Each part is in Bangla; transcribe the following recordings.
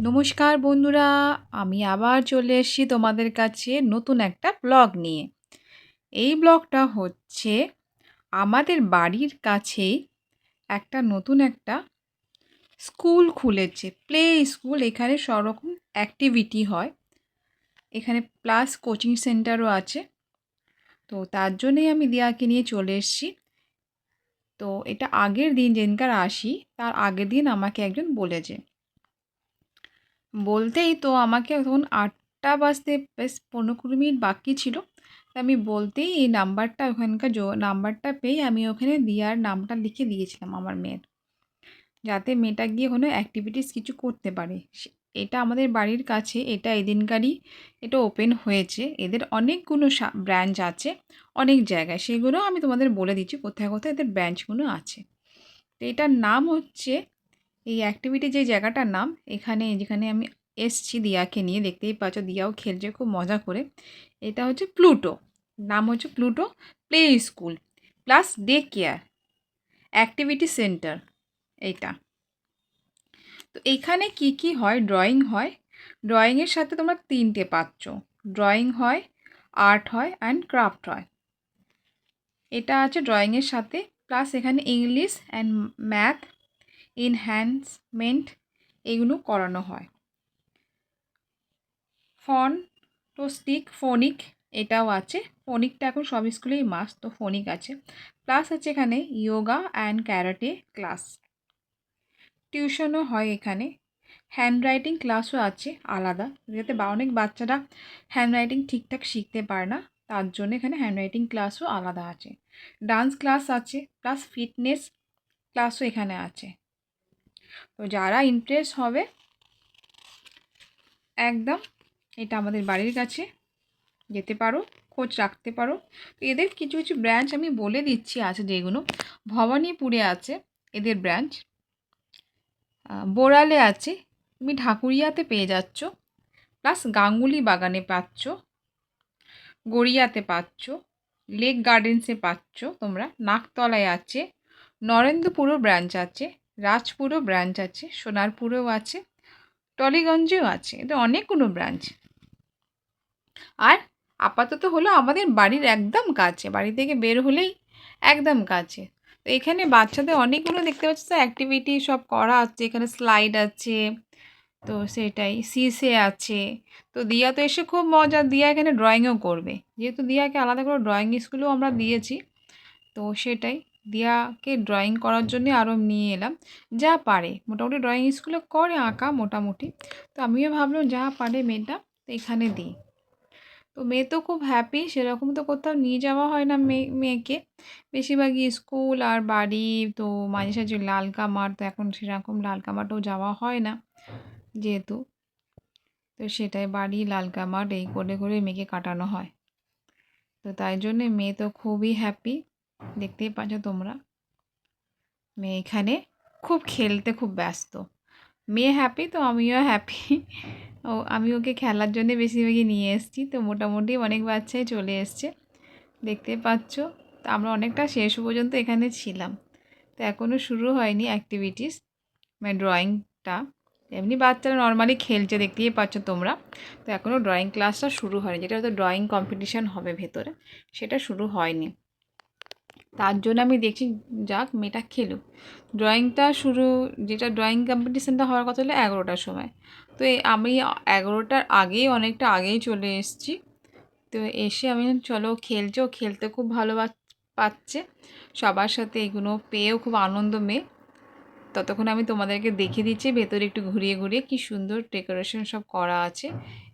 নমস্কার বন্ধুরা, আমি আবার চলে এসেছি তোমাদের কাছে নতুন একটা ব্লগ নিয়ে। এই ব্লগটা হচ্ছে আমাদের বাড়ির কাছেই নতুন একটা স্কুল খুলেছে, প্লে স্কুল। এখানে সব রকম অ্যাক্টিভিটি হয়, এখানে প্লাস কোচিং সেন্টারও আছে। তো তার জন্যই আমি দিয়াকে নিয়ে চলে এসেছি। তো এটা আগের দিন যেদিনকার আসি তার আগের দিন আমাকে একজন বলেছে, বলতেই তো আমাকে তখন ৮টা বাজতে বেশ ১৫-২০ মিনিট বাকি ছিল। তা আমি বলতেই এই নাম্বারটা ওখানকার নাম্বারটা পেয়ে আমি ওখানে দিয়ার নামটা লিখে দিয়েছিলাম আমার মেয়ের, যাতে মেয়েটা গিয়ে ওখানে অ্যাক্টিভিটিস কিছু করতে পারে। এটা আমাদের বাড়ির কাছে, এটা এদিনকারই এটা ওপেন হয়েছে। এদের অনেকগুলো ব্রাঞ্চ আছে অনেক জায়গায়, সেগুলো আমি তোমাদের বলে দিচ্ছি কোথায় কোথায় এদের ব্রাঞ্চগুলো আছে। তো এটার নাম হচ্ছে, এই অ্যাক্টিভিটি যে জায়গাটার নাম, যেখানে আমি এসছি দিয়াকে নিয়ে, দেখতেই পাচ্ছ দিয়াও খেলছে খুব মজা করে। এটা হচ্ছে প্লুটো, নাম হচ্ছে Pluto play school plus day care activity centre এইটা। তো এইখানে কি কি হয়, ড্রয়িং হয়। ড্রয়িংয়ের সাথে তোমরা 3টে পাচ্ছ, ড্রয়িং হয়, আর্ট হয় অ্যান্ড ক্রাফট হয়। এটা আছে ড্রয়িংয়ের সাথে, প্লাস এখানে ইংলিশ অ্যান্ড ম্যাথ, এনহ্যান্সমেন্ট এগুলো করানো হয়। ফন্টোস্টিক, ফোনিক এটাও আছে। ফোনিকটা এখন সব স্কুলেই মাস্ট, তো ফোনিক আছে। প্লাস আছে এখানে ইয়োগা অ্যান্ড ক্যারাটে ক্লাস, টিউশনও হয় এখানে। হ্যান্ডরাইটিং ক্লাসও আছে আলাদা, যাতে অনেক বাচ্চারা হ্যান্ডরাইটিং ঠিকঠাক শিখতে পারে না, তার জন্য এখানে হ্যান্ডরাইটিং ক্লাসও আলাদা আছে। ডান্স ক্লাস আছে, প্লাস ফিটনেস ক্লাসও এখানে আছে। তো যারা ইন্টারেস্ট হবে একদম এটা আমাদের বাড়ির কাছে যেতে পারো, খোঁজ রাখতে পারো। তো এদের কিছু কিছু ব্রাঞ্চ আমি বলে দিচ্ছি আছে, যেগুলো ভবানীপুরে আছে এদের ব্রাঞ্চ, বোড়ালে আছে, তুমি ঢাকুরিয়াতে পেয়ে যাচ্ছ, প্লাস গাঙ্গুলি বাগানে পাচ্ছ, গড়িয়াতে পাচ্ছ, লেক গার্ডেন্সে পাচ্ছ তোমরা, নাকতলায় আছে, নরেন্দ্রপুরও ব্রাঞ্চ আছে, রাজপুরও ব্রাঞ্চ আছে, সোনারপুরেও আছে, টলিগঞ্জেও আছে। এদের অনেকগুলো ব্রাঞ্চ। আর আপাতত হলো আমাদের বাড়ির একদম কাছে, বাড়ি থেকে বের হলেই একদম কাছে। তো এখানে বাচ্চাদের অনেকগুলো দেখতে পাচ্ছি তো অ্যাক্টিভিটি সব করা আছে। এখানে স্লাইড আছে, তো সেটাই সিসে আছে। তো দিয়া তো এসে খুব মজা, দিয়া এখানে ড্রয়িংও করবে, যেহেতু দিয়াকে আলাদা করে ড্রয়িং স্কুলেও আমরা দিয়েছি। তো সেটাই দিয়াকে ড্রয়িং করার জন্যে আরও নিয়ে এলাম। যা পারে মোটামুটি ড্রয়িং স্কুলে করে আঁকা মোটামুটি, তো আমিও ভাবলাম যা পারে মেয়েটা তো এখানে দিই। তো মেয়ে তো খুব হ্যাপি, সেরকম তো কোথাও নিয়ে যাওয়া হয় না মেয়েকে, বেশিরভাগই স্কুল আর বাড়ি। তো মাঝে সাঝে লালকা মাঠ, তো এখন সেরকম লালকা মাঠও যাওয়া হয় না যেহেতু, তো সেটাই বাড়ি লালকা মাঠ এই করে করে মেয়েকে কাটানো হয়। তো তাই জন্যে মেয়ে তো খুবই হ্যাপি, দেখতেই পাচ্ছ তোমরা। মেয়ে এখানে খুব খেলতে খুব ব্যস্ত, মেয়ে হ্যাপি তো আমিও হ্যাপি। আমি ওকে খেলার জন্য বেশিরভাগই নিয়ে এসেছি। তো মোটামুটি অনেক বাচ্চাই চলে এসছে, দেখতে পাচ্ছ। তো আমরা অনেকটা শেষ পর্যন্ত এখানে ছিলাম। তো এখনও শুরু হয়নি অ্যাক্টিভিটিস, মানে ড্রয়িংটা। এমনি বাচ্চারা নর্মালি খেলছে, দেখতেই পাচ্ছ তোমরা। তো এখনও ড্রয়িং ক্লাসটা শুরু হয়নি, যেটা হয়তো ড্রয়িং কম্পিটিশান হবে ভেতরে, সেটা শুরু হয়নি। তার জন্য আমি দেখছি যাক মেয়েটা খেলুক। ড্রয়িংটা শুরু, যেটা ড্রয়িং কম্পিটিশানটা হওয়ার কথা হলো 11টার সময়। তো আমি 11টার আগেই, অনেকটা আগেই চলে এসেছি। তো এসে আমি চলো খেলছে, ও খেলতে খুব ভালো পাচ্ছে, সবার সাথে এগুলো পেয়েও খুব আনন্দ মেয়ে। ততক্ষণ আমি তোমাদেরকে দেখিয়ে দিচ্ছি ভেতরে একটু ঘুরিয়ে ঘুরিয়ে কী সুন্দর ডেকোরেশন সব করা আছে।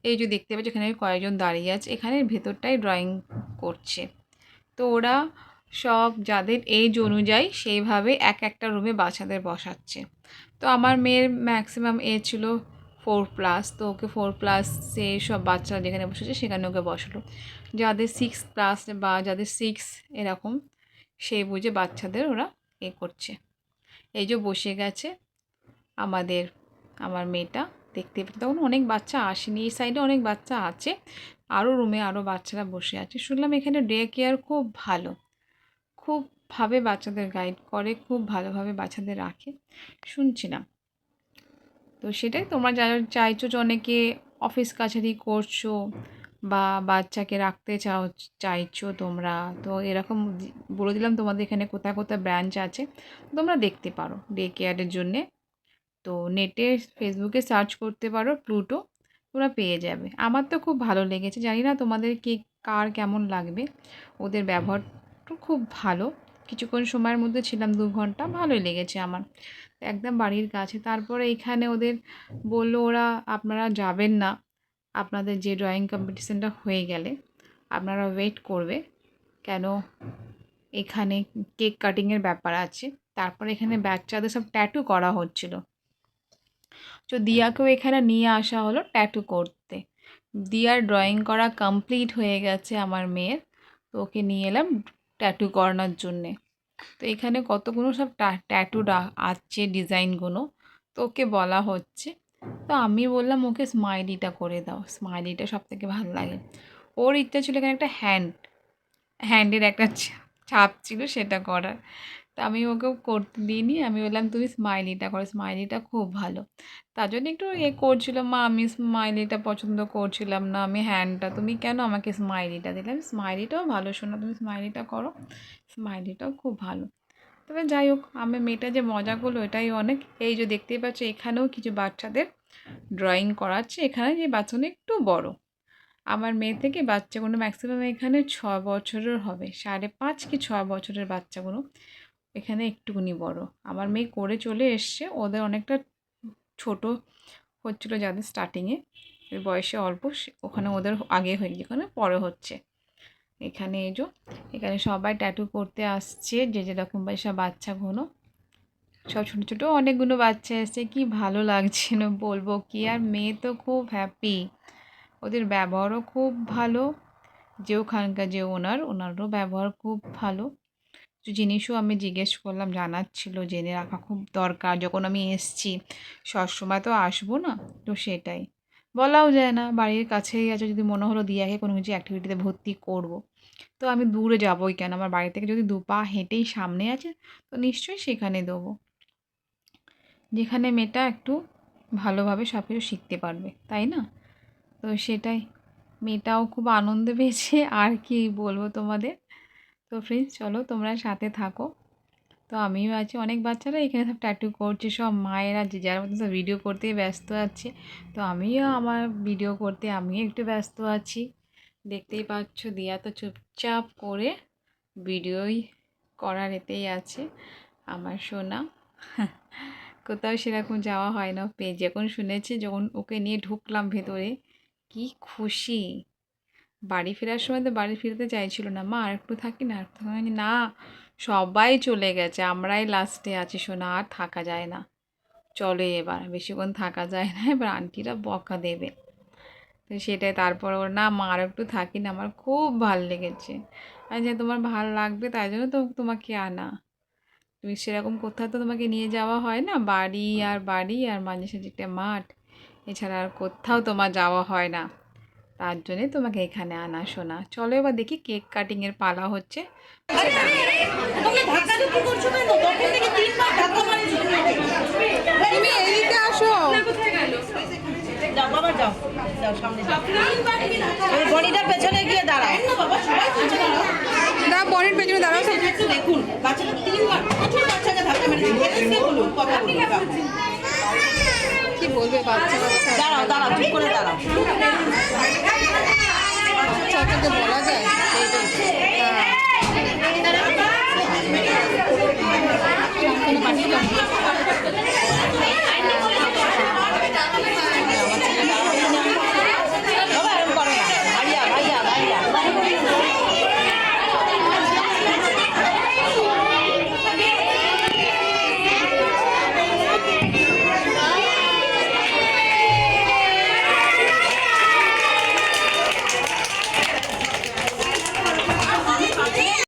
এই যে দেখতে পাচ্ছি এখানে কয়েকজন দাঁড়িয়ে আছে, এখানে ভেতরটাই ড্রয়িং করছে। তো ওরা সব যাদের এজ অনুযায়ী সেইভাবে একটা রুমে বাচ্চাদের বসাচ্ছে। তো আমার মেয়ের ম্যাক্সিমাম এজ ছিল 4+, তো ওকে 4+, সব বাচ্চারা যেখানে বসেছে সেখানে ওকে বসালো। যাদের 6+ বা যাদের 6 এরকম, সেই বুঝে বাচ্চাদের ওরা করছে। এই যে বসে গেছে আমাদের, আমার মেয়েটা, দেখতে পেতে তখন অনেক বাচ্চা আসেনি, এই সাইডে অনেক বাচ্চা আছে, আরও রুমে আরও বাচ্চারা বসে আছে। শুনলাম এখানে ডে কেয়ার খুব ভালো, খুবভাবে বাচ্চাদের গাইড করে, খুব ভালোভাবে বাচ্চাদের রাখে শুনছিলাম। তো সেটাই তোমরা যারা চাইছো যে অনেকে অফিস কাছারি করছো বা বাচ্চাকে রাখতে চাইছো তোমরা, তো এরকম বলে দিলাম তোমাদের এখানে কোথায় কোথায় ব্রাঞ্চ আছে, তোমরা দেখতে পারো ডে কেয়ারের জন্যে। তো নেটে ফেসবুকে সার্চ করতে পারো প্লুটো, তোমরা পেয়ে যাবে। আমার তো খুব ভালো লেগেছে, জানি না তোমাদের কার কেমন লাগবে। ওদের ব্যবহারটা খুব ভালো, কিছুক্ষণ সময়ের মধ্যে ছিলাম 2 ঘন্টা, ভালোই লেগেছে আমার, একদম বাড়ির কাছে। তারপরে এখানে ওদের বললো ওরা আপনারা যাবেন না, আপনাদের যে ড্রয়িং কম্পিটিশানটা হয়ে গেলে আপনারা ওয়েট করবে, কেন এখানে কেক কাটিংয়ের ব্যাপার আছে। তারপরে এখানে বাচ্চাদের সব ট্যাটু করা হচ্ছিল, তো দিয়াকেও এখানে নিয়ে আসা হলো ট্যাটু করতে। দিয়ার ড্রয়িং করা কমপ্লিট হয়ে গেছে আমার মেয়ের, তো ওকে নিয়ে এলাম ট্যাটু করানোর জন্যে। তো এখানে কতগুলো সব ট্যাটু আছে ডিজাইনগুলো, তো ওকে বলা হচ্ছে। তো আমি বললাম ওকে স্মাইলিটা করে দাও, স্মাইলিটা সব থেকে ভালো লাগে। ওর ইচ্ছা ছিল এখানে একটা হ্যান্ডের একটা ছাপ ছিল সেটা করার, তো আমি ওকেও করতে দিইনি। আমি বললাম তুমি স্মাইলিটা করো, স্মাইলিটা খুব ভালো। তার জন্য একটু করছিল, মা আমি স্মাইলিটা পছন্দ করছিলাম না, আমি হ্যান্ডটা, তুমি কেন আমাকে স্মাইলিটা দিলে। আমি স্মাইলিটাও ভালো, শোনো তুমি স্মাইলিটা করো, স্মাইলিটাও খুব ভালো। তবে যাই হোক, আমার মেয়েটা যে মজা করলো এটাই অনেক। এই যে দেখতেই পাচ্ছ এখানেও কিছু বাচ্চাদের ড্রয়িং করাচ্ছে, এখানে যে বাচ্চাগুলো একটু বড়, আমার মেয়ে থেকে বাচ্চাগুলো ম্যাক্সিমাম এখানে 6 বছরের হবে, 5.5 কি 6 বছরের বাচ্চাগুলো এখানে একটুকুনি বড়। আমার মেয়ে করে চলে এসছে, ওদের অনেকটা ছোট হচ্ছিলো যাদের স্টার্টিংয়ে, এর বয়সে অল্প, ওখানে ওদের আগে হয়ে গিয়ে ওখানে পরে হচ্ছে। এখানে এই যে এখানে সবাই ট্যাটু করতে আসছে, যে যেরকম সব বাচ্চাগুলো সব ছোটো ছোটো অনেকগুলো বাচ্চা এসছে, কি ভালো লাগছিল বলবো কি। আর মেয়ে তো খুব হ্যাপি, ওদের ব্যবহারও খুব ভালো, যে ওখানকার যে ওনারও ব্যবহার খুব ভালো। কিছু জিনিসও আমি জিজ্ঞেস করলাম, জানাচ্ছিল, জেনে রাখা খুব দরকার, যখন আমি এসছি সবসময় তো আসবো না, তো সেটাই বলাও যায় না, বাড়ির কাছেই আছে, যদি মনে হলো দিয়াকে কোনো কিছু অ্যাক্টিভিটিতে ভর্তি করব, তো আমি দূরে যাবোই কেন, আমার বাড়ি থেকে যদি 2 পা হেঁটেই সামনে আছে, তো নিশ্চয়ই সেখানে দেবো, যেখানে মেয়েটা একটু ভালোভাবে সব কিছু শিখতে পারবে, তাই না। তো সেটাই, মেয়েটাও খুব আনন্দ পেয়েছে, আর কি বলবো তোমাদের। তো ফ্রেন্ডস চলো তোমরা সাথে থাকো। তো আমিও আছি, অনেক বাচ্চারা এখানে সব ট্যাটু করছে, সব মায়েরা যে যার মতো সব ভিডিও করতে ব্যস্ত আছে, তো আমিও আমার ভিডিও করতে আমিও একটু ব্যস্ত আছি। দেখতেই পাচ্ছ দিয়া তো চুপচাপ করে ভিডিওই করার এতেই আছে আমার সোনা। কোথাও সেরকম যাওয়া হয় না, যখন শুনেছে, যখন ওকে নিয়ে ঢুকলাম ভেতরে, কি খুশি। বাড়ি ফেরার সময় তো বাড়ি ফিরতে চাইছিল না, মা আর একটু থাকি না, আর একটু থাকি না, সবাই চলে গেছে, আমরাই লাস্টে আছি সোনা, আর থাকা যায় না, চলে এবার বেশিক্ষণ থাকা যায় না, এবার আন্টিরা বকা দেবে। তো সেটাই, তারপর ওর না মা আর একটু থাকি না, আমার খুব ভাল লেগেছে। আচ্ছা তোমার ভাল লাগবে তাই জন্য তো তোমাকে আনা, তুমি সেরকম কোথাও তো তোমাকে নিয়ে যাওয়া হয় না, বাড়ি আর মাঝে সাঝে একটা মাঠ, এছাড়া আর কোথাও তোমার যাওয়া হয় না, তার জন্যে তোমাকে এখানে আনা শোনা। চলো এবার দেখি কেক কাটিংয়ের পালা হচ্ছে। তুমি এদিকে আসো, বনিটার পেছনে গিয়ে দাঁড়াও, বনের পেছনে দাঁড়াও, দেখুন বাচ্চাটা 3 বার বাচ্চাকে ধাক্কা মেরেছে, বলুন কথা বলুন, কি বলবে বাচ্চা বাচ্চা, দাঁড়াও দাঁড়াও, ঠিক করে দাঁড়াও, বলা যায়।